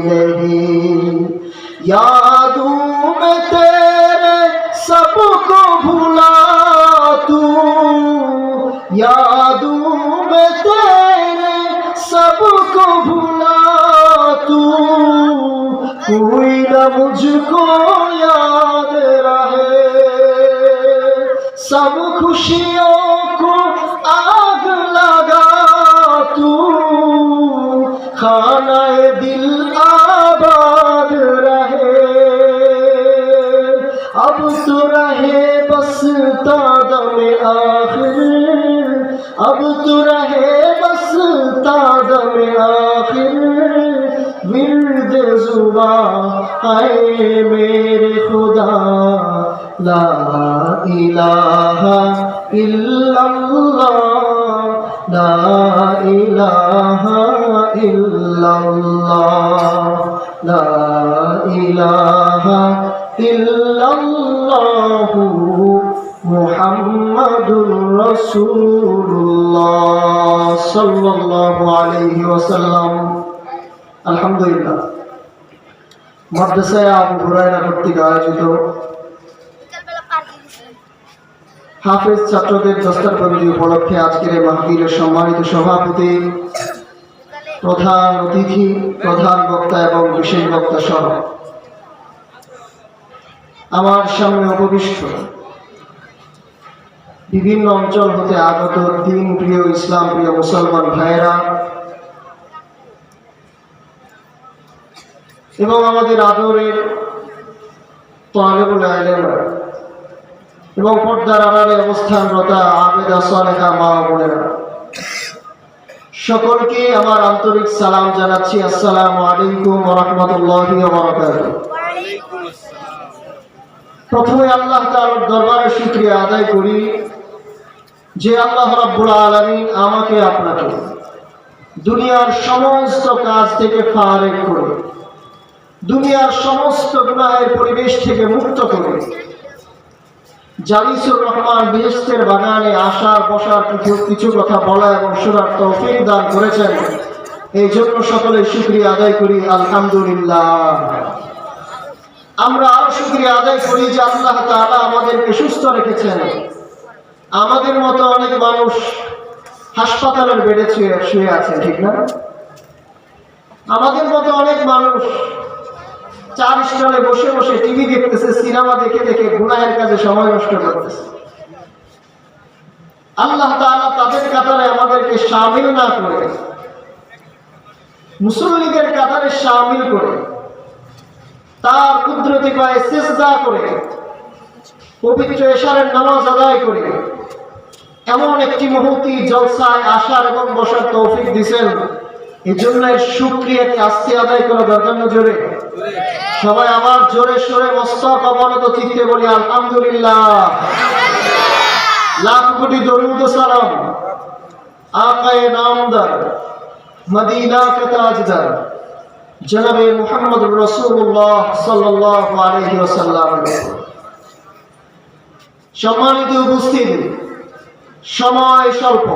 नहीं। यादों में तेरे सबको भुला तू, यादों में तेरे सबको भुला तू, कोई न मुझको याद रहे। सब खुशियों को आग लगा तू, खानाए दिल आबाद रहे। अब तो रहे बस तादमे आखिर, अब तो रहे बस तादमे आखिर, विर्द जुबा आए मेरे खुदा, ला इलाहा इल्लल्लाह, ला इलाहा इल्लल्लाह, ला इलाहा इल्लल्लाह, मुहम्मदुर रसूलुल्लाह सल्लल्लाहु अलैहि वसल्लम। আলহামদুলিল্লাহ, মাদ্রাসায় আবু হুরায়রা কর্তৃক আয়োজিত হাফেজ ছাত্রদের দস্তারবন্দি উপলক্ষে আজকের এই মাহফিলের সম্মানিত সভাপতি, প্রধান অতিথি, প্রধান বক্তা এবং বিশেষ বক্তা সহ আমার সামনে উপবিষ্ট বিভিন্ন অঞ্চল হতে আগত দিন প্রিয়, ইসলাম প্রিয় মুসলমান ভাইয়েরা এবং আমাদের আদরের তালেবুল ইলম এবং পর্দার আড়ালে অবস্থানরত আবেদা সালেহা মা বোনেরা, সকলকে আমার আন্তরিক সালাম জানাচ্ছি। আসসালামু আলাইকুম ওয়া রাহমাতুল্লাহি ওয়া বারাকাতুহু। প্রথমে আল্লাহ তাআলার দরবারে শুকরিয়া আদায় করি যে আল্লাহ রাব্বুল আলামিন আমাকে আপনাকে দুনিয়ার সমস্ত কাজ থেকে ফারেক করে, দুনিয়ার সমস্ত গুনাহের পরিবেশ থেকে মুক্ত করে জালিসুর রহমান বেহেশতের বাগানে আসার বসার কিছু কথা বলা এবং শোনার তৌফিক দান করেছেন। এই জন্য সকলে শুকরিয়া আদায় করি আলহামদুলিল্লাহ। আমরা আরো শুকরিয়া আদায় করি যে আল্লাহ তাআলা আমাদেরকে সুস্থ রেখেছেন। আমাদের মতো অনেক মানুষ হাসপাতালের বেডে শুয়ে আছে, ঠিক না? আমাদের মতো অনেক মানুষ চার স্টলে বসে বসে টিভি দেখতেছে, সিনেমা দেখে দেখে গুনাহের কাজে সময় নষ্ট করতেছে। আল্লাহ তাআলা তাদের কাতারে আমাদেরকে শামিল না করে মুসল্লিদের কাতারে শামিল করে তার কুদরতি পায়ে সিজদা করে পবিত্র এশারের নামাজ আদায় করে এমন একটি মুহূর্তে জলসায় আসার এবং বসার তৌফিক দিয়েছেন। এই জন্য শুকরিয়াকে আস্তে আদায় করা দরকার না জোরে? সবাই আমার জোরে সোরে মস্তক অবনত চিত্তে বলি আলহামদুলিল্লাহ। লাখ কোটি দরুদ ও সালাম আকায়ে নামদার, মদিনা কে তাজদার জনাবে মুহাম্মদুর রাসূলুল্লাহ সাল্লাল্লাহু আলাইহি ওয়াসাল্লাম। সম্মানিত উপস্থিতি, সময় স্বল্প,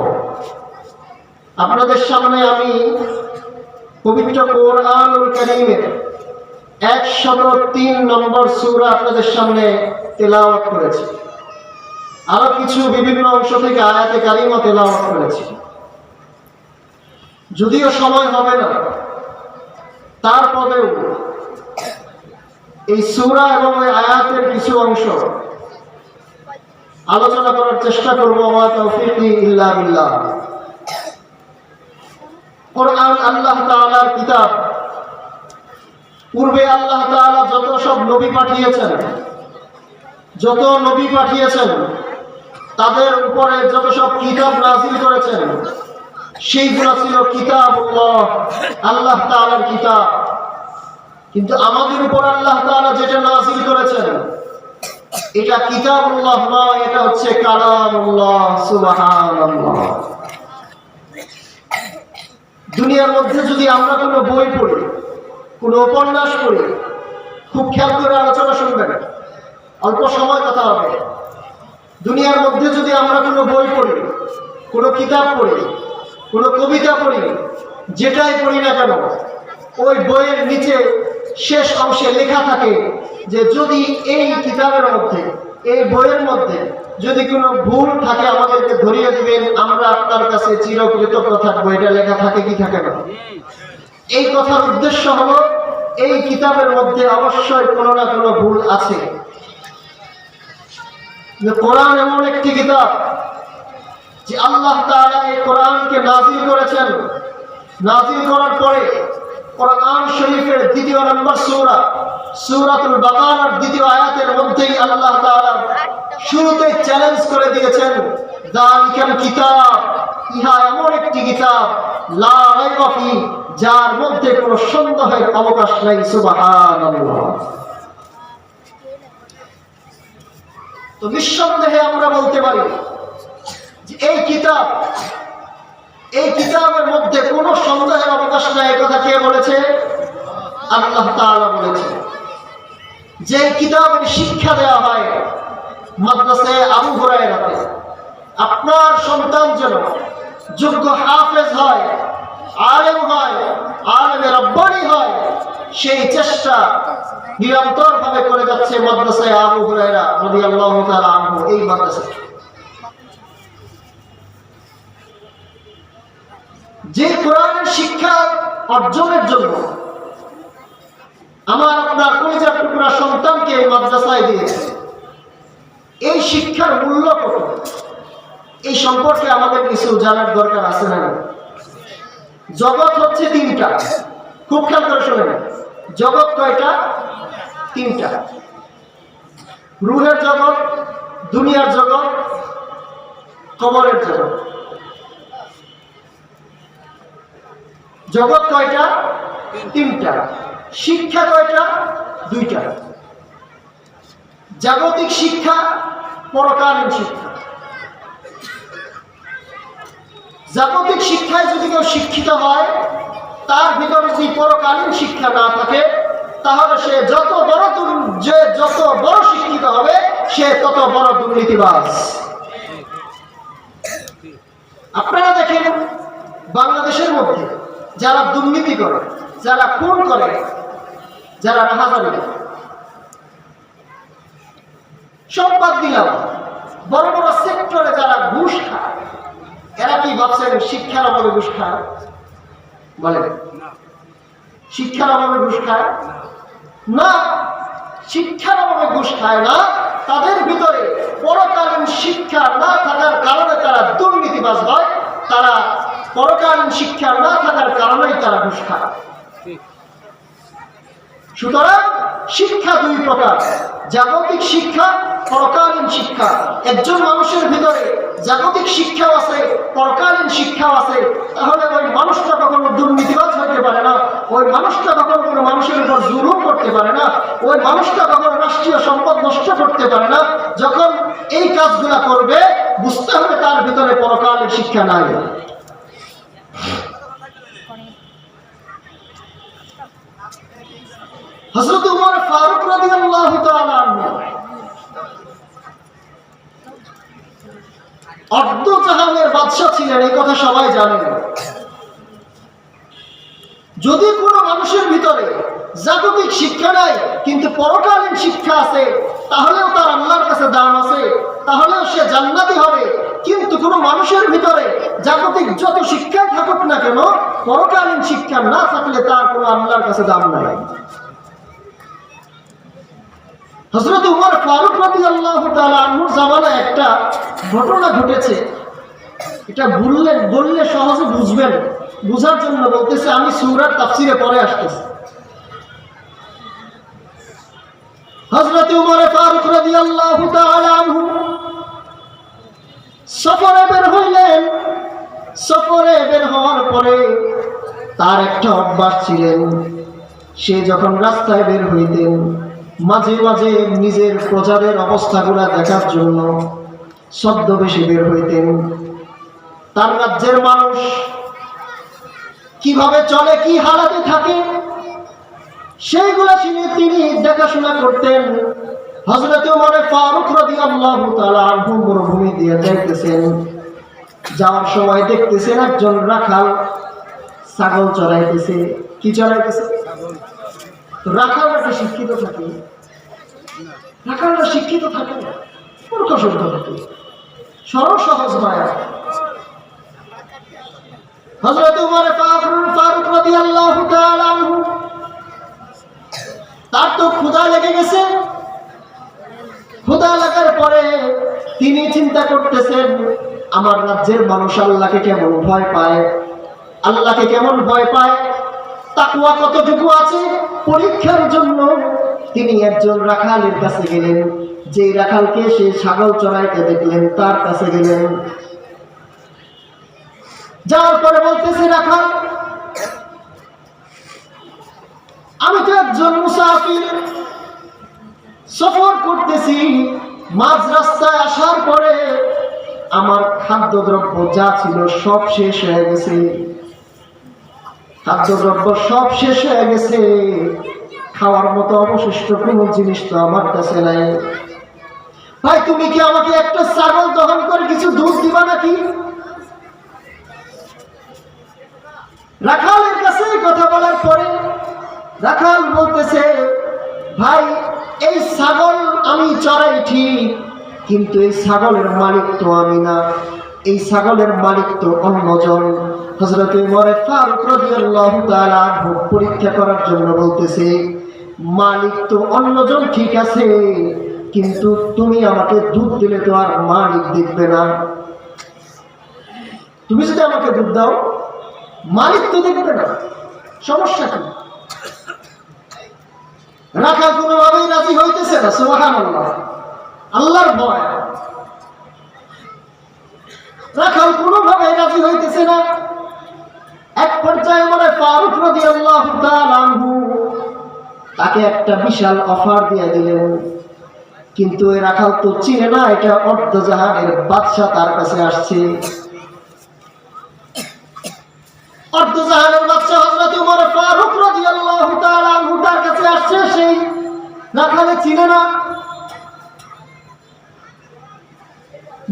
আপনাদের সামনে আমি পবিত্র কোরআনুল কারীমের 103 নম্বর সূরা আপনাদের সামনে তেলাওয়াত করেছি। আরো কিছু বিভিন্ন অংশ থেকে আয়াতে কারিমা তেলাওয়াত করেছি। যদিও সময় হবে না, তারপরেও এই সূরা এবং এই আয়াতের কিছু অংশ আলোচনা করার চেষ্টা করব। ওয়া তাওফীকি ইল্লা বিল্লাহ। কোরআন আল্লাহ তাআলার কিতাব। পূর্বে আল্লাহ তাআলা যত সব নবী পাঠিয়েছেন, তাদের উপরে যত সব কিতাব নাযিল করেছেন, সেইগুলো ছিল কিতাবুল্লাহ, আল্লাহ তাআলার কিতাব। কিন্তু আমাদের উপর আল্লাহ তাআলা যেটা নাযিল করেছেন এটা কিতাবুল্লাহ নয়, এটা হচ্ছে কালামুল্লাহ। সুবহানাল্লাহ। দুনিয়ার মধ্যে যদি আমরা কোনো বই পড়ি, কোনো উপন্যাস পড়ি, খুব খেয়াল করে আলোচনা শুনবেন, অল্প সময় কথা হবে। দুনিয়ার মধ্যে যদি আমরা কোনো বই পড়ি, কোনো কিতাব পড়ি, কোনো কবিতা পড়ি, যেটাই পড়ি না কেন, ওই বইয়ের নিচে শেষ অংশে লেখা থাকে যে যদি এই কিতাবের মধ্যে, এই বইয়ের মধ্যে যদি কোনো ভুল থাকে আমাদেরকে ধরিয়ে দিবেন, আমরা আপনার কাছে চিরকৃতজ্ঞ থাকবো। এটা লেখা থাকে কি থাকে না? এই কথার উদ্দেশ্য হলো এই কিতাবের মধ্যে অবশ্যই কোনো না কোনো ভুল আছে। কোরআন এমন একটি কিতাব যে আল্লাহ তাআলা এই কোরআনকে নাজিল করেছেন। নাজিল করার পরে কোরআন শরীফের ২য় নম্বর সূরা, সূরাতুল বাকারার ২য় আয়াতের মধ্যেই আল্লাহ তাআলা শুরুতে চ্যালেঞ্জ করে দিয়েছেন, যালিকাল কিতাব, ইহা এমন একটি কিতাব, লা রাইবা ফি, যার মধ্যে কোনো সন্দেহের অবকাশ নাই। সুবহানাল্লাহ। তো নিঃসন্দেহে আমরা বলতে পারি যে এই কিতাবের মধ্যে কোনো সন্দেহের অবকাশ নাই। এই কথা কে বলেছে? আল্লাহ তাআলা বলেছে। যে কিতাবের শিক্ষা দেওয়া হয় মাদ্রাসায়ে আবু হুরায়রাতে, আপনার সন্তান যেন যোগ্য হাফেজ হয়, আলেম হয়, আলেমে রব্বানি হয়, সেই চেষ্টা নিরন্তরভাবে করে যাচ্ছে মাদ্রাসায়ে আবু হুরায়রা রাদিয়াল্লাহু তাআলা আনহু। এই মাদ্রাসা যে কোরআনের শিক্ষা অর্জনের জন্য আমার আপনার কলিজার টুকরা সন্তানকে এই মাদ্রাসায় দিয়েছে, এই শিক্ষার মূল্য কত, এই সম্পর্কে আমাদের কিছু জানার দরকার আছে না? জগৎ হচ্ছে তিনটা, খুব খেয়াল করে শোনেন। জগৎ কয়টা? তিনটা। রূহের জগৎ, দুনিয়ার জগৎ, কবরের জগৎ। জগৎ কয়টা? তিনটা। শিক্ষা কয়টা? দুইটা। জাগতিক শিক্ষা, পরকালীন শিক্ষা। জাগতিক শিক্ষায় যদি কেউ শিক্ষিত হয়, তার ভিতরে যদি পরকালীন শিক্ষা না থাকে, তাহলে সে যত বড় শিক্ষিত হবে, সে তত বড় দুর্নীতিবাজ। আপনারা দেখেন বাংলাদেশের মধ্যে যারা দুর্নীতি করে, যারা খুন করে, যারা রাহাজানি করে, সব বাদ দিলাম, বড় বড় সেক্টরে যারা ঘুষ খায়, এরা কি ভাবছেন শিক্ষার অভাবে ঘুষ খায়? বলেন, শিক্ষার অভাবে ঘুষ খায় না। শিক্ষার অভাবে ঘুষ খায় না, তাদের ভিতরে পরকালীন শিক্ষা না থাকার কারণে তারা দুর্নীতিবাজ হয়। তারা পরকালীন শিক্ষা না থাকার কারণেই তারা ঘুষ খায়। সুতরাং শিক্ষা দুই প্রকার, জাগতিক শিক্ষা, পরকালীন শিক্ষা। একজন মানুষের ভিতরে জাগতিক শিক্ষাও আছে, পরকালীন শিক্ষাও আছে, তাহলে ওই মানুষটা কখনো দুর্নীতিবাজ হতে পারে না, ওই মানুষটা কখনো কোনো মানুষের উপর জুলুম করতে পারে না, ওই মানুষটা কখনো রাষ্ট্রীয় সম্পদ নষ্ট করতে পারে না। যখন এই কাজগুলা করবে, বুঝতে হবে তার ভিতরে পরকালীন শিক্ষা নাই। হযরত উমর ফারুক রাদিয়াল্লাহু তাআলা আনহু অর্ধ জাহানের বাদশা ছিলেন, এই কথা সবাই জানেন। যদি কোনো মানুষের ভিতরে জাগতিক শিক্ষা নাই কিন্তু পরকালীন শিক্ষা আছে, তাহলেও তার আল্লাহর কাছে দাম আছে, তাহলেও সে জান্নাতি হবে। কিন্তু কোনো মানুষের ভিতরে জাগতিক যত শিক্ষাই থাকুক না কেন, পরকালীন শিক্ষা না থাকলে তার কোনো আল্লাহর কাছে দাম নাই। হযরত উমর ফারুক রাদিয়াল্লাহু তাআলা আনহুর জামানায় একটা ঘটনা ঘটেছে। এটা বললে সহজে বুঝবেন, বুঝার জন্য বলতেছে। আমি সূরার তাফসীরে পরে আসতেছি। হযরত উমর ফারুক রাদিয়াল্লাহু তাআলা আনহু সফরে বের হইলেন। সফরে বের হওয়ার পরে তার একটা অভ্যাস ছিলেন, সে যখন রাস্তায় বের হইতেন মাঝে মাঝে নিজের প্রজাদের অবস্থাগুলা দেখার জন্য ছদ্মবেশে বের হইতেন। তার রাজ্যের মানুষ কিভাবে চলে, কি হালাতে থাকে, সেইগুলা তিনি দেখাশোনা করতেন। হযরত উমর ফারুক রাদিয়াল্লাহু তাআলা আনহু মরুভূমি দিয়ে যাইতেছেন। যাওয়ার সময় দেখতেছেন একজন রাখাল ছাগল চড়াইতেছে, কি চলাইতেছে? রাখালরা কি শিক্ষিত থাকে? রাখালরা শিক্ষিত থাকে না, মূর্খ শুদ্ধ থাকে। সরল সহজ মায়া। হযরত উমর ফারুক রাদিয়াল্লাহু তাআলা আনহু, তার তো ক্ষুধা লেগে গেছে। ক্ষুধা লাগার পরে তিনি চিন্তা করতেছেন, আমার রাজ্যের মানুষ আল্লাহকে কেমন ভয় পায়, আল্লাহকে কেমন ভয় পায়, তাকওয়া কতটুকু আছে, পরীক্ষার জন্য তিনি একজন রাখালের কাছে গেলেন। যে রাখালকে সে ছাগল চড়াইতে দেখলেন তার কাছে গেলেন। যাওয়ার পরে বলতেছে, রাখাল, আমি তো একজন মুসাফির, সফর করতেছি। মাঝ রাস্তায় আসার পরে আমার খাদ্যদ্রব্য যা ছিল সব শেষ হয়ে গেছে। খাদ্যদ্রব্য সব শেষ হয়ে গেছে, খাওয়ার মতো অবশিষ্ট কোনো জিনিস তো আমার কাছে নাই। ভাই, তুমি কি আমাকে একটা ছাগল দহন করে কিছু দুধ দিবা নাকি? রাখালের কাছে কথা বলার পরে রাখাল বলতেছে, ভাই, এই ছাগল আমি চড়াই ঠিক, কিন্তু এই ছাগলের মালিক তো আমি না, এই ছাগলের মালিক তো অন্যজন। হযরত উমর ফারুক রাদিয়াল্লাহু তাআলা আনহু পরীক্ষা করার জন্য বলতেছে, মালিক তো অন্যজন ঠিক আছে, কিন্তু তুমি আমাকে দুধ দিলে তো আর মালিক দেখবে না। তুমি যদি আমাকে দুধ দাও, মালিক তো দেখবে না, সমস্যা কি? রাখাল কোনোভাবেই রাজি হইতেছে না। সুবহানাল্লাহ, আল্লাহর ভয়। রাখাল কোনোভাবেই রাজি হইতেছে না। এক পর্যায়ে ওমর ফারুক রাদিয়াল্লাহু তাআলা আনহু তাকে একটা বিশাল অফার দিয়ে দিলেন। কিন্তু ওই রাখাল তো চিনে না এটা অর্ধজাহানের বাদশা তার কাছে আসছে। অর্ধজাহানের বাদশা হযরত উমর ফারুক রাদিয়াল্লাহু তাআলা আনহু তার কাছে আসছে, সেই রাখালে চিনে না।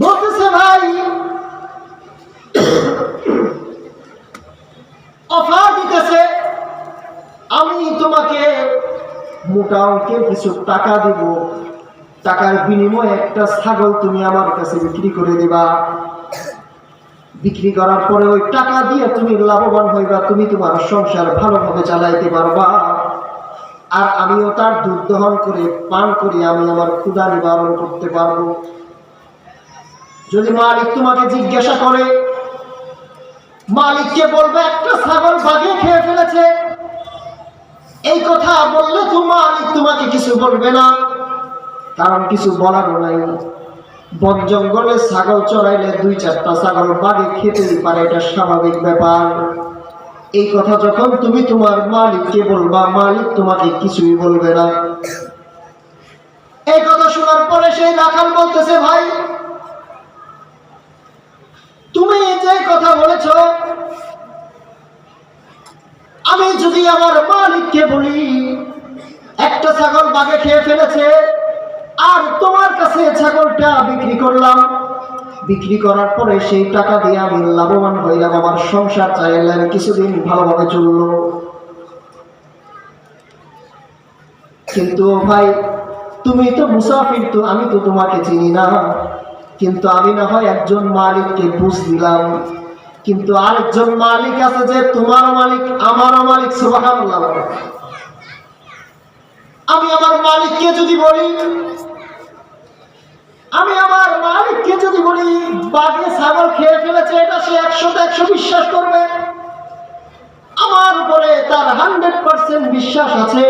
বলতেছে, ভাই, অফার দিতেছে, আমি তোমাকে মোটা অঙ্কের কিছু টাকা দিব, টাকার বিনিময়ে একটা ছাগল তুমি আমার কাছে বিক্রি করে দিবা। বিক্রি করার পরে ওই টাকা দিয়ে তুমি লাভবান হইবা, তুমি তোমার সংসার ভালোভাবে চালাইতে পারবা, আর আমিও তার দুধ দহন করে পান করি আমি আমার ক্ষুধা নিবারণ করতে পারবো। যদি মালিক তোমাকে জিজ্ঞাসা করে, মালিককে বলবে একটা ছাগল বাঘে খেয়ে ফেলেছে, এই কথা বললে তো মালিক তোমাকে কিছু বলবে না, কারণ কিছু বলারও নাই। বন জঙ্গলে ছাগল চড়াইলে 2-4টা ছাগল বাঘে খেতেই পারে, এটা স্বাভাবিক ব্যাপার। এই কথা যখন তুমি তোমার মালিককে বলবা, মালিক তোমাকে কিছুই বলবে না। এই কথা শোনার পরে সেই রাখাল বলতেছে, ভাই, তুমি যে কথা বলেছ, আমি যদি আমার মালিককে বলি একটা ছাগল বাঘে খেয়ে ফেলেছে, আর তোমার কাছে ছাগলটা বিক্রি করলাম, বিক্রি করার পরে সেই টাকা দিয়ে আমি লাভবান হইলাম, আমার সংসার চাইলাম, কিছুদিন ভালোভাবে চললো, কিন্তু ভাই তুমি তো মুসাফির, তো আমি তো তোমাকে চিনি না, কিন্তু আমি না হয় একজন মালিককে বুঝ দিলাম, কিন্তু আরেকজন মালিক আছে যে তোমার মালিক আমারও মালিক। সুবহানাল্লাহ। আমি আমার মালিককে যদি বলি, বাঘে ছাগল খেয়ে ফেলেছে, এটা সে 100% বিশ্বাস করবে, আমার উপরে তার 100% বিশ্বাস আছে।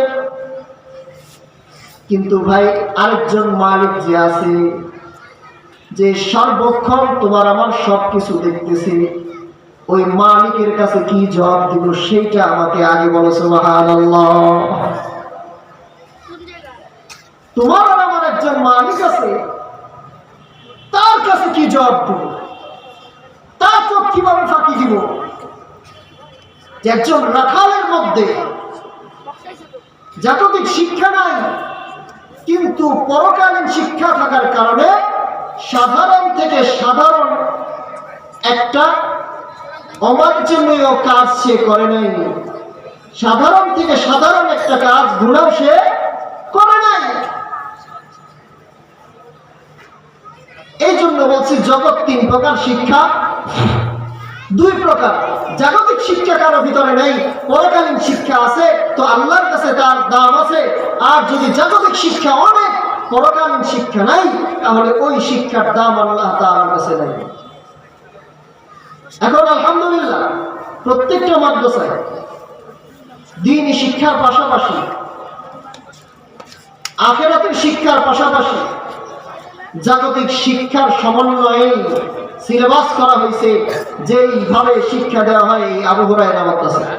কিন্তু ভাই আরেকজন মালিক যে আছে, যে সর্বক্ষণ তোমার আমার সবকিছু দেখতেছে, ওই মালিকের কাছে কি জবাব দিব সেইটা আমাকে আগে বলো। সুবহানাল্লাহ। তোমার আর আমার একজন মালিক আছে, তার কাছে কি জবাব দিব, তার চোখ কিভাবে ফাঁকি দিব? যে একজন রাখালের মধ্যে জাগতিক শিক্ষা নাই, কিন্তু পরকালীন শিক্ষা থাকার কারণে সাধারণ থেকে সাধারণ একটা অবাঞ্ছনীয় কাজ সে করে নাই। সাধারণ থেকে সাধারণ একটা কাজ গুনাহ সে করে নাই। এই জন্য বলছি জগৎ তিন প্রকার শিক্ষা, দুই প্রকার। জাগতিক শিক্ষা কারো ভিতরে নেই, পরকালীন শিক্ষা আছে, তো আল্লাহর কাছে তার দাম আছে। আর যদি জাগতিক শিক্ষা অনেক, পরকালীন শিক্ষা নাই, তাহলে ওই শিক্ষার দাম আল্লাহ তাআলার কাছে নেই। এখন আলহামদুলিল্লাহ প্রত্যেকটা মাদ্রাসায় দ্বীনি শিক্ষার পাশাপাশি, আখিরাতের শিক্ষার পাশাপাশি জাগতিক শিক্ষার সমন্বয়ে সিলেবাস করা হয়েছে, যেইভাবে শিক্ষা দেওয়া হয় এই আবু হুরায়রা মাদ্রাসায়।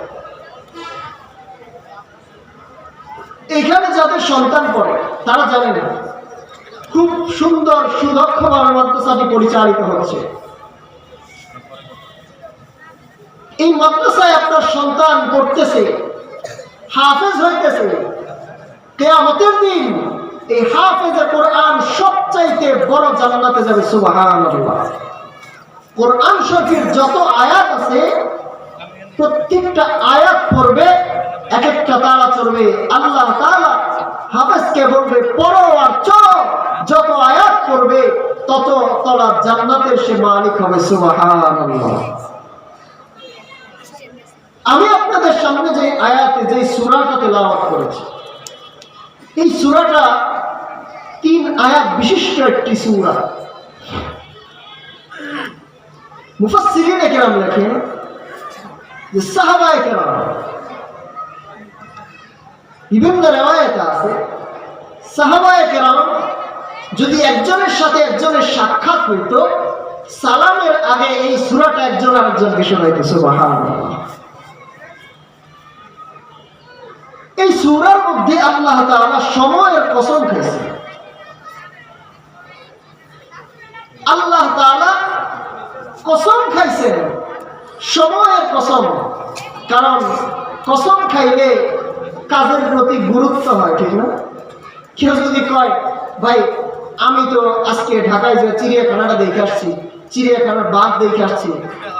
এখানে যাদের সন্তান পড়ে তারা জানে না খুব সুন্দর সুদক্ষভাবে মাদ্রাসাটি পরিচালিত হচ্ছে। এই মাদ্রাসায় আপনার সন্তান পড়তেছে, হাফেজ হইতেছে, কিয়ামতের দিন এই হাফেজে কোরআন সবচাইতে বড় জান্নাতে যাবে। সুবহানাল্লাহ। কোরআন শরীফের যত আয়াত আছে প্রত্যেকটা আয়াত পড়বে, এক একটা তালা চড়বে। আল্লাহ তাআলা হাফেজকে বলবে পড়ো আর চলো, যত আয়াত পড়বে তত তলা জান্নাতের সে মালিক হবে। সুবহানাল্লাহ। আমি আপনাদের সামনে যে আয়াতে যে সূরাটা তেলাওয়াত করেছি, এই সূরাটা 3 আয়াত বিশিষ্ট একটি সূরা। মুফাসসিরিনে কেরাম লেখেন যে সাহাবায়ে কেরাম, বিভিন্ন রিওয়ায়াতে আছে সাহাবায়ে কেরাম যদি একজনের সাথে একজনের সাক্ষাৎ হইতো, সালামের আগে এই সূরাটা একজন আরেকজনকে শোনাইতো। সুবহানাল্লাহ। এই সূরার মধ্যে আল্লাহ তাআলা সময়ের কসম খাইছে। আল্লাহ তাআলা কসম খাইছেন সময়ের কসম, কারণ কসম খাইলে কাজের প্রতি গুরুত্ব হয়, ঠিক না? কেউ যদি কয় ভাই আমি তো আজকে ঢাকায় যে চিড়িয়াখানাটা দেখে আসছি, চিড়িয়াখানার বাঘ দেখে আসছি,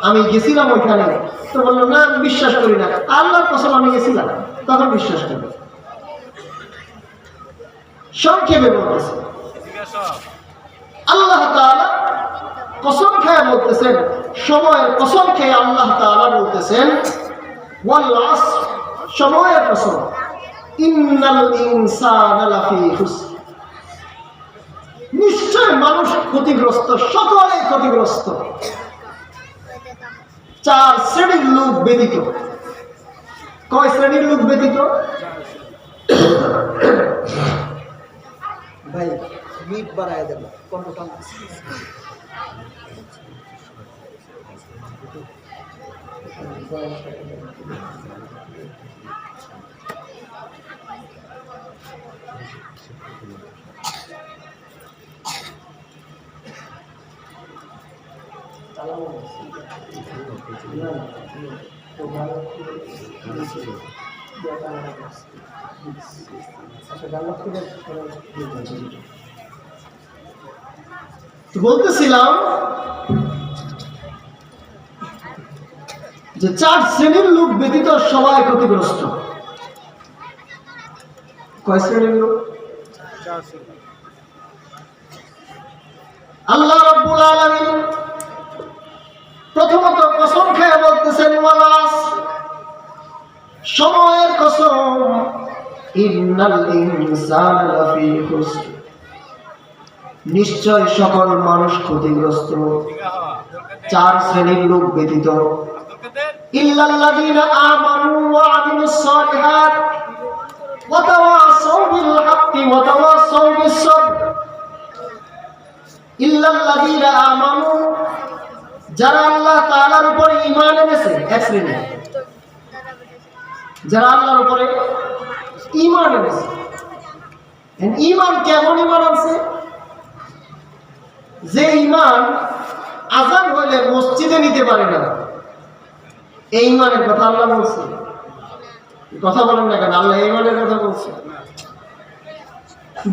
আমি গেছিলাম ওইখানে, তো বললাম না আমি বিশ্বাস করি না, আল্লাহর কসম আমি গেছিলাম, তখন বিশ্বাস করি। সংক্ষেপে বলতেছে আল্লাহ তাআলা কসম খেয়ে বলতেছেন, সময়ের কসম খেয়ে আল্লাহ তাআলা বলতেছেন ওয়াল আসর, সময়ের কসম, ইন্নাল ইনসানা লাফি খুসর, নিশ্চয় মানুষ ক্ষতিগ্রস্ত, সকলে ক্ষতিগ্রস্ত, 4 শ্রেণীর লোক ব্যতীত। কয় শ্রেণীর লোক ব্যতীত? ভাই মিট বাড়ায় দেব, কন্ট্রোল বলতেছিলাম যে 4 শ্রেণীর লোক ব্যতীত সবাই ক্ষতিগ্রস্ত। কয় শ্রেণীর লোক? আল্লাহ রাব্বুল আলামিন প্রথমত কসম খেয়ে বলতেছেন ওয়াল আসর, সময়ের কসম, ইন্নাল ইনসানা লাফি খুসর, নিশ্চয় সকল মানুষ ক্ষতিগ্রস্ত, 4 শ্রেণীর লোক ব্যতীত। ইল্লাল্লাযীনা আমানু ওয়া আমিলুস সালিহাত ওয়া তাওয়াসাউ বিল হাক্কি ওয়া তাওয়াসাউ বিস সাবর। ইল্লাল্লাযীনা আমানু, যারা আল্লাহ তাআলার উপরে ঈমান এনেছে, এক শ্রেণী, যারা আল্লাহর উপরে ঈমান এনেছে। ঈমান কেমন ঈমান আছে? যে ঈমান আযান হইলে মসজিদে নিতে পারে না, এই ঈমানের কথা আল্লাহ বলছে। কথা বলেন না কেন? আল্লাহ ঈমানের কথা বলছে।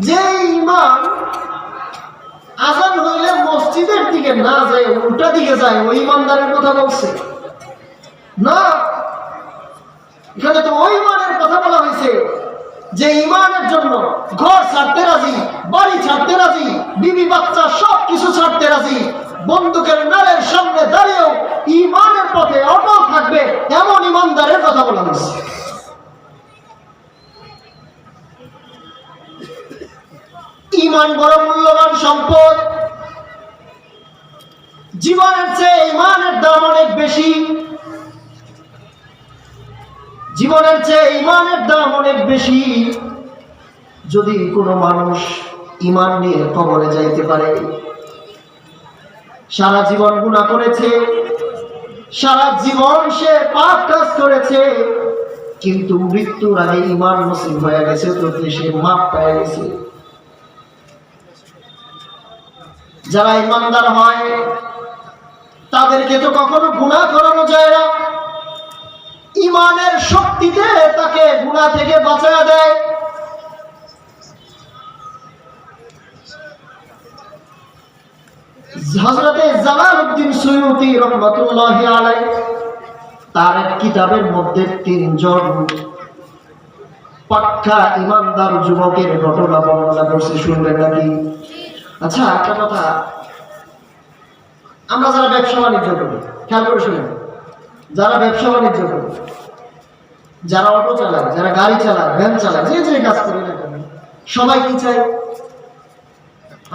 যে ঈমান আযান হইলে মসজিদের দিকে না যায়, উল্টা দিকে যায়, ওই ঈমানদারের কথা বলছে না। এখানে তো ওই ইমানের কথা বলা হয়েছে যে ইমানের জন্য ঘর ছাড়তে রাজি, বাড়ি ছাড়তে রাজি, বিবি বাচ্চা সব কিছু ছাড়তে রাজি, বন্দুকের নালের সামনে দাঁড়িয়েও ইমানের পথে অটল থাকবে এমন ইমানদারের কথা বলা হয়েছে। ইমান বড় মূল্যবান সম্পদ। জীবনের চেয়ে ইমানের দাম অনেক বেশি। জীবনের চেয়ে ইমানের দাম অনেক বেশি। যদি কোনো মানুষ ইমান নিয়ে কবরে যাইতে পারে, সারা জীবন গুনাহ করেছে, সারা জীবন সে পাপ কাজ করেছে, কিন্তু মৃত্যুর আগে ইমান নসিব হয়ে গেছে, তো সে মাপ পেয়ে গেছে। যারা ইমানদার হয় তাদেরকে তো কখনো গুনাহ করানো যায় না। ইমানের শক্তিতে তাকে গুনাহ থেকে বাঁচায়া দেয়। হযরতে জালালউদ্দিন সুয়ুতী রাহমাতুল্লাহি আলাইহি তার এক কিতাবের মধ্যে 3 জন পাক্কা ইমানদার যুবকের ঘটনা বর্ণনা করছে, শুনবেন নাকি? আচ্ছা, একটা কথা, আমরা যারা ব্যবসা বাণিজ্য করি, খেয়াল করে শুনেন, যারা ব্যবসা বাণিজ্য করে, যারা অটো চালায়, যারা গাড়ি চালায়, ভ্যান চালায়, যে যে কাজ করে না কেন, সবাই কি চায়?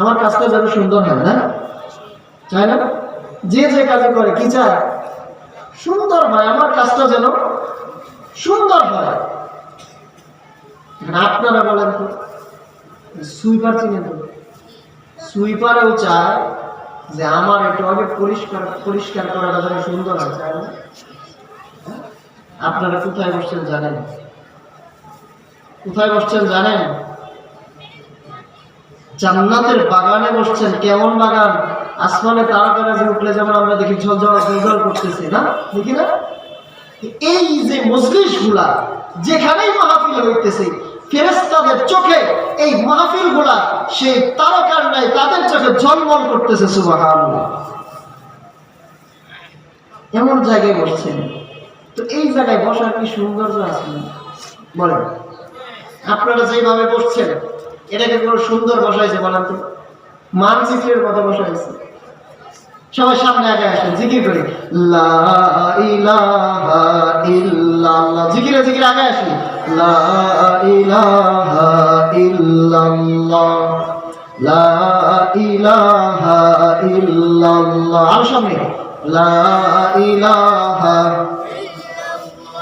আমার কাজটা যেন সুন্দর হয়, না চায় না? যে যে কাজে করে কি চায়? সুন্দর হয়, আমার কাজটা যেন সুন্দর হয়। আপনারা বলেন তো, সুইপার চিনেন তো? সুইপারও চায় যে আমার একটু আগে পরিষ্কার করাটা যেন সুন্দর হয়, চায় না? আপনারা কোথায় বসছেন জানেন? কোথায় বসছেন জানেন? জান্নাতের বাগানে বসছেন। কেমন বাগান? আসমানে তারা যে উঠলে যেমন আমরা দেখি ঝলঝল করতেছে, না দেখি না? এই যে মজলিস গুলা, যেখানেই মাহফিল হইতেছে, ফেরেশতাদের চোখে এই মাহফিল গুলা সেই তারকার নাই, তাদের চোখে ঝলমল করতেছে। সুবহানাল্লাহ। এমন জায়গায় বসছেন, তো এই জায়গায় বসার কি সৌন্দর্য আছে বলেন? আপনারা যেভাবে বসছেন, এটাকে কোনো সুন্দর বসাইছে বলেন তো? মানচিত্রের মতো বসাইছে। সবাই সামনে আগে আসেন, জিকির করি, লা ইলাহা ইল্লাল্লাহ। জিকিরে জিকিরে আগে আসি, লা ইলাহা ইল্লাল্লাহ, লা ইলাহা ইল্লাল্লাহ। আর সামনে, লা ইলাহা।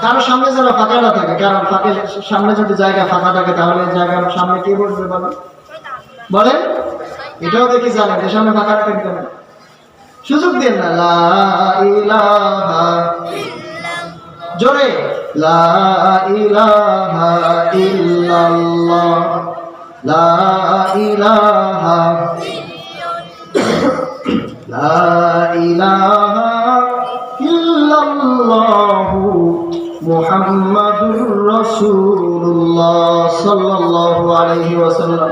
কারো সামনে যেন ফাঁকা না থাকে, কারণ ফাঁকের সামনে যদি জায়গা ফাঁকা থাকে তাহলে জায়গার সামনে কে বসবে বলেন? এটাও দেখি জানেন যে সামনে ফাঁকা রাখেন কেন? সুযোগ দেন না। লা ইলাহা, জোরে, লা ইলাহা ইল্লাল্লাহ, লা ইলাহা, লা ইলাহা ইল্লাল্লাহু মুহাম্মাদুর রাসূলুল্লাহ সাল্লাল্লাহু আলাইহি ওয়াসাল্লাম।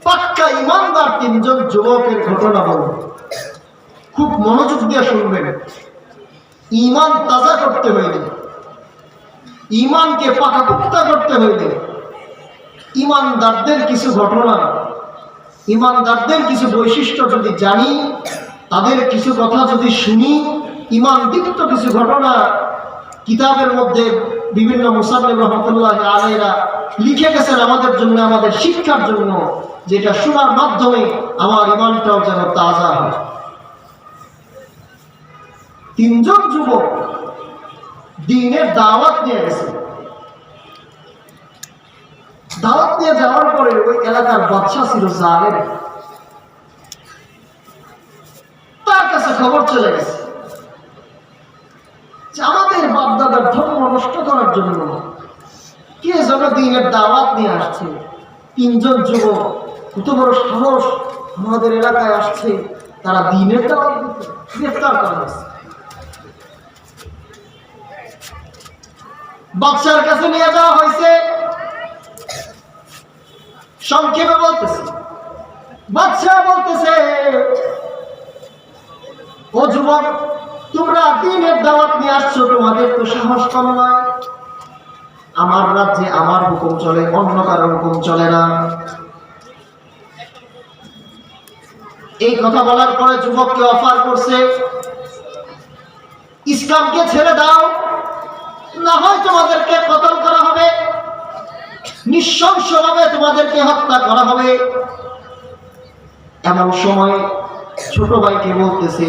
পাক্কা ইমানদার 3 জন যুবকের ঘটনা বলবো, খুব মনোযোগ দিয়ে শুনবেন। ইমান তাজা করতে হইলে, ইমানকে পাকাপোক্তা করতে হইলে ইমানদারদের কিছু ঘটনা, ইমানদারদের কিছু বৈশিষ্ট্য যদি জানি, তাদের কিছু কথা যদি শুনি, ইমান দীপ্ত কিছু ঘটনা কিতাবের মধ্যে বিভিন্ন মুসান্নিফ রাহমাতুল্লাহি আলাইহিরা লিখে গেছেন আমাদের জন্য, আমাদের শিক্ষার জন্য, যেটা শোনার মাধ্যমে আমার ইমানটাও যেন তাজা হয়। 3 জন যুবক দ্বীনের দাওয়াত নিয়ে গেছে। দাওয়াত নিয়ে যাওয়ার পরে ওই এলাকার বাদশা ছিল জালেম, তার কাছে খবর চলে গেছে যে আমাদের বাপদাদার ধর্ম নষ্ট করার জন্য কে যেন দ্বীনের দাওয়াত নিয়ে আসছে। 3 জন যুবক, কত বড় সাহস, আমাদের এলাকায় আসছে, তারা দ্বীনের দাওয়াত দিতে। গ্রেফতার করা হয়েছে, বাদশার কাছে নিয়ে যাওয়া হয়েছে। সংক্ষেপে বলতেছে, বাদশা বলতেছে, ও যুবক, তোমরা দ্বীনের দাওয়াত নিয়ে আসছো, তোমাদের তো সাহস কম নয়। আমার রাজ্যে আমার হুকুম চলে, অন্য কারো হুকুম চলে না। এই কথা বলার পরে যুবককে অফার করছে, ইসলামকে ছেড়ে দাও, না হয় তোমাদেরকে কতল করা হবে, নৃশংসভাবে তোমাদেরকে হত্যা করা হবে। এমন সময় ছোট ভাইকে বলতেছে,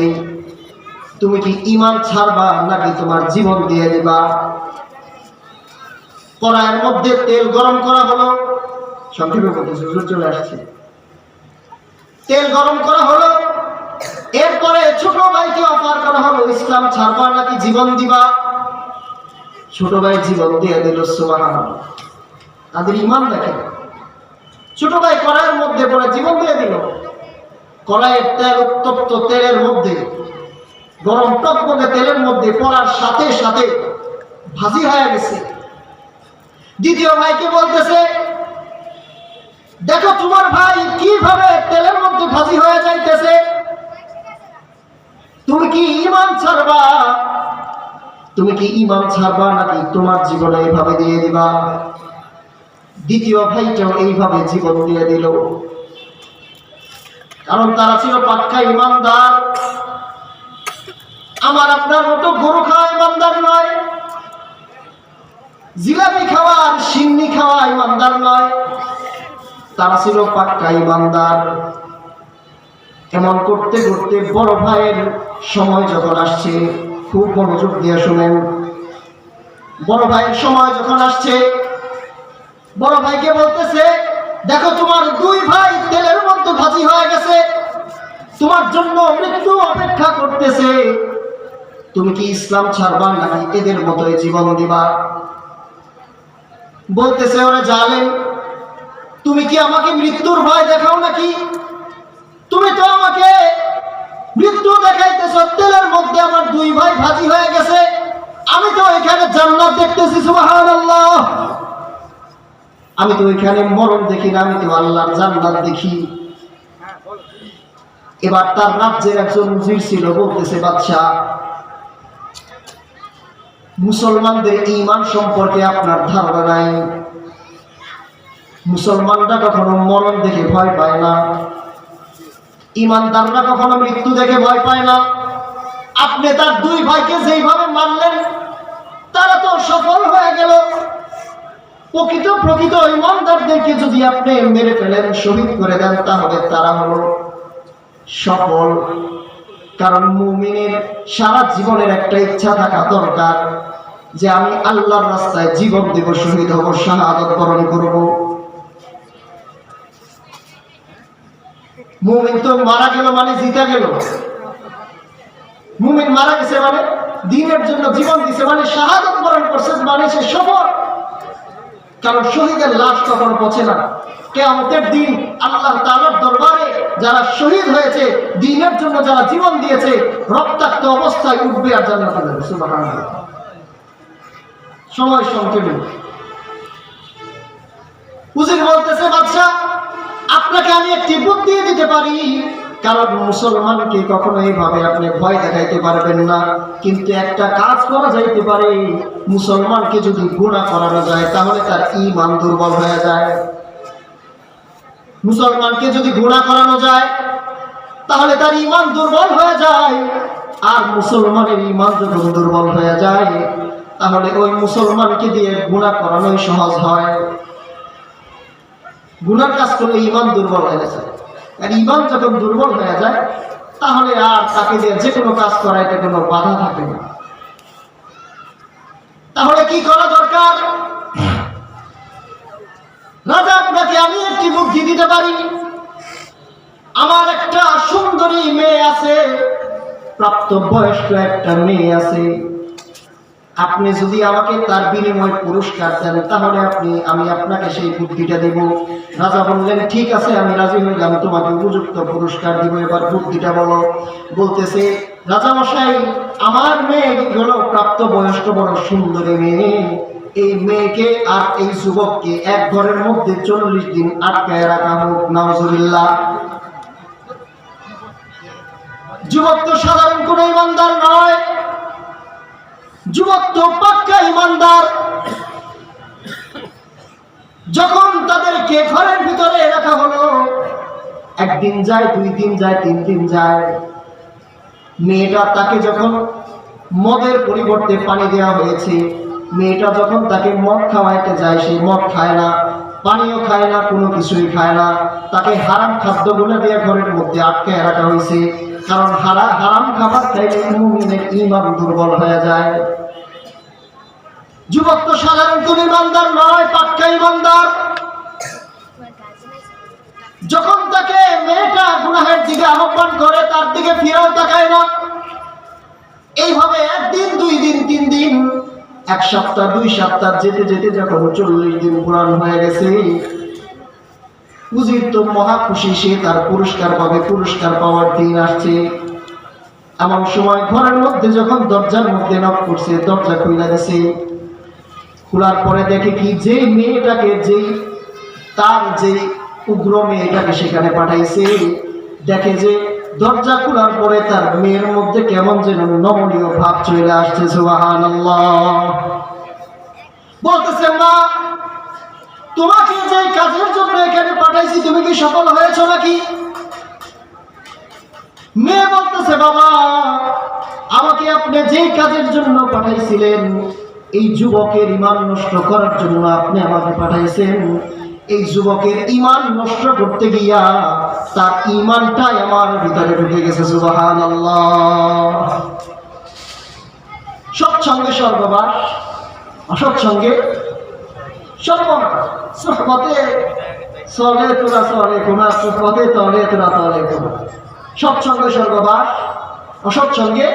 তুমি কি ঈমান ছাড়বা নাকি তোমার জীবন দিয়ে দিবা? কড়াইয়ের মধ্যে তেল গরম করা হলো, সংক্ষেপে বলতেছে, হুজুর চলে আসছে। তেল গরম করা হলো, এরপরে ছোট ভাইকে অফার করা হলো, ইসলাম ছাড়বা নাকি জীবন দিবা? ছোট ভাই জীবন দিয়ে দিল। সুবহানাল্লাহ, তাদের ঈমান দেখেন। ছোট ভাই কড়াইয়ের মধ্যে পড়ে জীবন দিয়ে দিল। কড়াইয়ের তেল, উত্তপ্ত তেলের মধ্যে, গরম টকবকে তেলের মধ্যে পড়ার সাথে সাথে ভাজি হয়ে গেছে। দ্বিতীয় ভাইকে বলতেছে, দেখো তোমার ভাই কিভাবে তেলের মধ্যে ভাজি হয়ে যাইতেছে, তুমি কি ঈমান ছাড়বা? তুমি কি ঈমান ছাড়বা নাকি তোমার জীবনে এইভাবে দিয়ে দিবা? দ্বিতীয় ভাইটাও এইভাবে জীবন দিয়ে দিল, কারণ তারা ছিল পাক্কা ঈমানদার। আমার আপনার মতো গরু খাওয়া ঈমানদার নয়, জিলাপি খাওয়া আর সিন্নি খাওয়া ঈমানদার নয়, তারা ছিল পাক্কা ঈমানদার। এমন করতে করতে বড় ভাইয়ের সময় যখন আসছে, খুব মনোযোগ দিয়ে শুনেন, বড় ভাইয়ের সময় যখন আসছে, বড় ভাইকে বলতেছে, দেখো তোমার দুই ভাই তেলের মধ্যে ভাজি হয়ে গেছে, তোমার জন্য মৃত্যু অপেক্ষা করতেছে, তুমি কি ইসলাম ছাড়বা নাকি এদের মতোই জীবন দিবা? বলতেছে, ওরে জালেম, তুমি কি আমাকে মৃত্যুর ভয় দেখাও নাকি? তুমি তো আমাকে মৃত্যু দেখাইতেছ, তেলের মধ্যে আমার দুই ভাই ভাজি হয়ে গেছে, আমি তো এখানে জান্নাত দেখতেছি। সুবহানাল্লাহ, আমি তো এখানে মরণ দেখি না, আমি তো আল্লাহর জান্নাত দেখি। এবার তার রাজ্যের একজন উজির ছিল, বলতেছে, বাদশা, মুসলমানদের ঈমান সম্পর্কে আপনার ধারণা নাই, মুসলমানরা কখনো মরণ দেখে ভয় পায় না, ঈমানদাররা কখনো মৃত্যু দেখে ভয় পায় না। আপনি তার দুই ভাইকে যেইভাবে মারলেন, তারা তো সফল হয়ে গেল। প্রকৃত ঈমানদারদেরকে যদি আপনি মেরে ফেলেন, শহীদ করে দেন, তাহলে তারা হলো সফল। কারণ মুমিনের সারা জীবনের একটা ইচ্ছা থাকা দরকার, যে আমি আল্লাহর রাস্তায় জীবন দেব, শহীদ হব, শাহাদাত বরণ করব। মুমিন তো মারা গেল মানে জিতে গেল, মুমিন মারা গেছে মানে দ্বীনের জন্য জীবন দিছে, মানে শাহাদাত বরণ করছে, মানে সে সফল। কারণ শহীদের লাশ কখনো পচে না। কিয়ামতের দিন আল্লাহ তাআলার দরবারে যারা শহীদ হয়েছে, দ্বীনের জন্য যারা জীবন দিয়েছে, রক্তাক্ত অবস্থায় উঠবে আর জান্নাতে যাবে। সুবহানাল্লাহ। সময় সংক্ষেপে উজির বলতেছে, বাদশা, আপনাকে আমি একটি বুদ্ধি দিতে পারি, কারণ মুসলমানকে কখনো এইভাবে আপনি ভয় দেখাইতে পারবেন না, কিন্তু একটা কাজ করা যাইতে পারে, মুসলমানকে যদি গুনাহ করানো যায় তাহলে তার ঈমান দুর্বল হয়ে যায়। মুসলমানকে যদি গুনাহ করানো যায় তাহলে তার ঈমান দুর্বল হয়ে যায়, আর মুসলমানের ঈমান যখন দুর্বল হয়ে যায় তাহলে ওই মুসলমানকে দিয়ে গুনাহ করানোই সহজ হয়। গুনার কাজ করলে ঈমান দুর্বল হয়ে যায়, আর ঈমান যখন দুর্বল হয়ে যায় তাহলে আর তাকে দিয়ে যে কোনো কাজ করাইতে কোনো বাধা থাকে না। তাহলে কি করা দরকার? রাজা, আপনাকে আমি একটি বুদ্ধি দিতে পারি। আমার একটা সুন্দরী মেয়ে আছে, প্রাপ্তবয়স্ক একটা মেয়ে আছে, আপনি যদি আমাকে তার বিনিময়ে পুরস্কার দেন তাহলে আমি আপনাকে সেই বুদ্ধিটা দেব। রাজা বললেন, ঠিক আছে, আমি রাজি হইলাম, তোমাকে উপযুক্ত পুরস্কার দিব, এবার বুদ্ধিটা বলো। বলতেছে, রাজা মশাই, আমার মেয়ে হলো প্রাপ্তবয়স্ক বড় সুন্দরী মেয়ে, এই মেয়েকে আর এই যুবককে এক ঘরের মধ্যে 40 দিন আটকায় রাখা হোক। নাউজুবিল্লাহ। যুবক তো সাধারণ কোন ইমানদার নয়, যুবক তো পাক্কা ইমানদার। যখন তাদেরকে ঘরের ভিতরে রাখা হলো, একদিন যায়, 2 দিন যায়, 3 দিন যায়, মেয়েটা তাকে যখন মদের পরিবর্তে পানি দেওয়া হয়েছে, মেয়েটা যখন তাকে মদ খাওয়াইতে যায়, সে মদ খায় না, পানিও খায় না, কোনো কিছুই খায় না। তাকে হারাম খাদ্যগুলো দিয়ে ঘরের মধ্যে আটকে রাখা হয়েছে, কারণ হারাম খাবার খাইলে মুমিনের ঈমান দুর্বল হয়ে যায়। যুবক তো সাধারণ কোন ইমানদার নয়, পাক্কা ইমানদার। যখন তাকে মেয়েটা গুনাহের দিকে আহ্বান করে, তার দিকে ফিরেও তাকায় না। এইভাবে 1 দিন, 2 দিন, 3 দিন, 1 সপ্তাহ, 2 সপ্তাহ যেতে যেতে যখন 40 দিন পুরান হয়ে গেছে, উজির তো মহা খুশি, সে তার পুরস্কার পাবে, পুরস্কার পাওয়ার দিন আসছে। এমন সময় ঘরের মধ্যে যখন দরজার মধ্যে নক করছে, দরজা খুলে দিছে। খোলার পরে দেখে কি, যে মেয়েটাকে, তার যে উগ্র মেয়েটাকে সেখানে পাঠাইছে, দেখে যে দরজা খোলার পরে তার মেয়ের মধ্যে কেমন যেন নমনীয় ভাব চলে আসছে। সুবহানাল্লাহ। বলতেছে, মা, তোমাকে যে কাজের জন্য এখানে পাঠাইছি, তুমি কি সফল হয়েছ নাকি? মেয়ে বলতেছে, বাবা, আমাকে আপনি যে কাজের জন্য পাঠাইছিলেন, এই যুবকের ঈমান নষ্ট করার জন্য আপনি আমাকে পাঠাইছেন। এই যুবকের ঈমান নষ্ট করতে গিয়া তার ঈমানটাই আমার ভিতরে ঢুকে গেছে। সুবহানাল্লাহ। সৎসঙ্গে স্বর্গবাস, অসৎসঙ্গে সর্বনাশ। সুহবতে চলে তোরা চলে কোনা, সুহবতে তলে তোরা তলে কোনা। সৎসঙ্গে স্বর্গবাস, অসৎসঙ্গে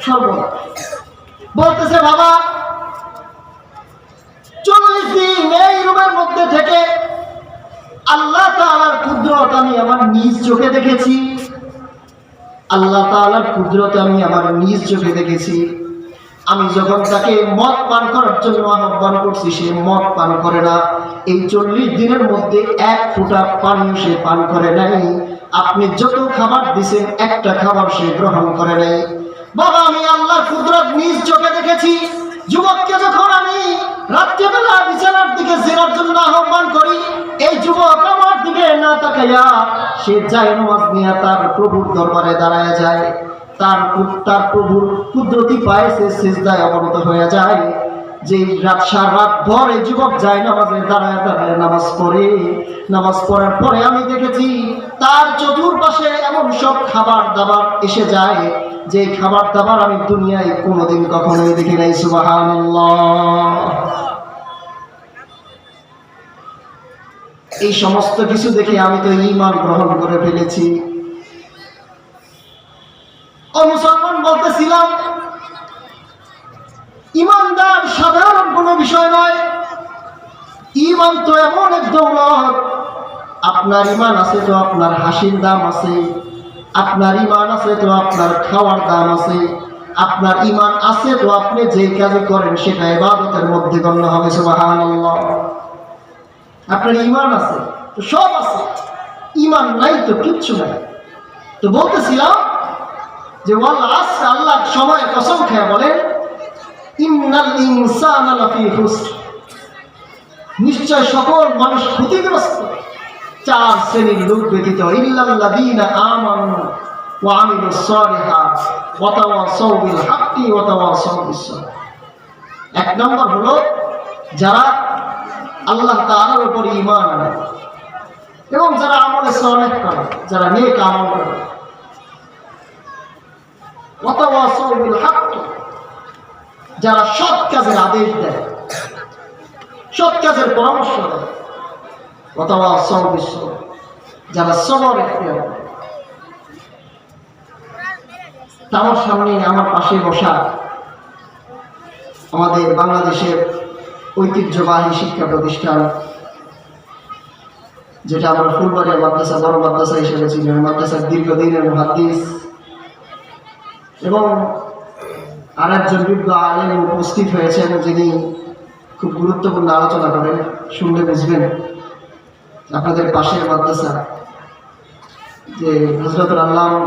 সর্বনাশ। বলতেছে, বাবা, 40 দিন এই রুমের মধ্যে থেকে আল্লাহ তাআলার কুদরত আমি আমার নিজ চোখে দেখেছি। আল্লাহ তাআলার কুদরত আমি আমার নিজ চোখে দেখেছি। আমি যখন তাকে মদ পান করার জন্য আহ্বান করছি, সে মদ পান করে না। এই 40 দিনের মধ্যে 1 ফোঁটা পানিও সে পান করে নাই। আপনি যত খাবার দিয়েছেন, একটা খাবার সে গ্রহণ করে নাই। বাবা, আমি আল্লাহর কুদরত নিজ চোখে দেখেছি। যুবককে যখন আমি রাত্রিবেলা বিছানার দিকে জেনার জন্য আহ্বান করি, এই যুবক আমার দিকে না তাকাইয়া সে যায় নামাজ নিয়ে তার প্রভুর দরবারে দাঁড়ায় যায়। তার প্রভুর কুদরতি পায়ে সে সিজদায় অবনত হয়ে যায়। যে সারা রাত ভর এই যুবক যায় নামাজে দাঁড়ায় দাঁড়ায় নামাজ পড়ে। নামাজ পড়ার পরে আমি দেখেছি তার চতুর্পাশে এমন সব খাবার দাবার এসে যায়, যে খাবার দাবার আমি দুনিয়ায় কোনোদিন কখনোই দেখি নাই। সুবহানাল্লাহ। এই সমস্ত কিছু দেখে আমি তো ঈমান গ্রহণ করে ফেলেছি। ও মুসলমান, বলতেছিলাম, ইমানদার সাধারণ কোনো বিষয় নয়। ঈমান তো এমন এক দৌলত। আপনার ঈমান আছে তো আপনার হাসির দাম আছে, আপনার ঈমান আছে তো আপনার খাওয়ার দাম আছে, আপনার ঈমান আছে তো আপনি যে কাজ করেন সেটা ইবাদতের মধ্যে গণ্য হবে। সুবহানাল্লাহ। আপনার ঈমান আছে তো সব আছে, ঈমান নাই তো কিচ্ছু নাই। তো বলতেছিলাম যে ওয়াল আসর, আল্লাহ সময় কসম খেয়ে বলেন, ইন্নাল ইনসানা লাফি খুসর, নিশ্চয় সকল মানুষ ক্ষতিগ্রস্ত। 4 শ্রেণীর লোক ব্যতীত, ইল্লাল্লাযীনা আমানু ওয়া আমিলুস সালিহাত ওয়া তাওয়াসাউ বিল হাক্কি ওয়া তাওয়াসাউ বিস সাবর। 1 নম্বর হলো যারা আল্লাহ তাআলার উপর ঈমান আনে এবং যারা আমলে সালেহ করে, যারা নেক আমল করে। ওয়া তাওয়াসাউ বিল হাক্কি, যারা সৎ কাজের আদেশ দেয়, সৎ কাজের পরামর্শ দেয়। ওয়া তাওয়াসাউ বিস সাবর, যারা সবর ইখতিয়ার করে। আমার সামনে, আমার পাশে বসা আমাদের বাংলাদেশের ঐতিহ্যবাহী শিক্ষা প্রতিষ্ঠান, যেটা আমরা ফুলবাড়িয়া মাদ্রাসা বড় মাদ্রাসা হিসেবে চিনি, মাদ্রাসার দীর্ঘদিনের মুহাদ্দিস এবং আরেকজন বিজ্ঞ আলেম উপস্থিত হয়েছেন, যিনি খুব গুরুত্বপূর্ণ আলোচনা করেন, শুনলে বুঝবেন। আপনাদের পাশের মাদ্রাসা যে হযরতুল আল্লামা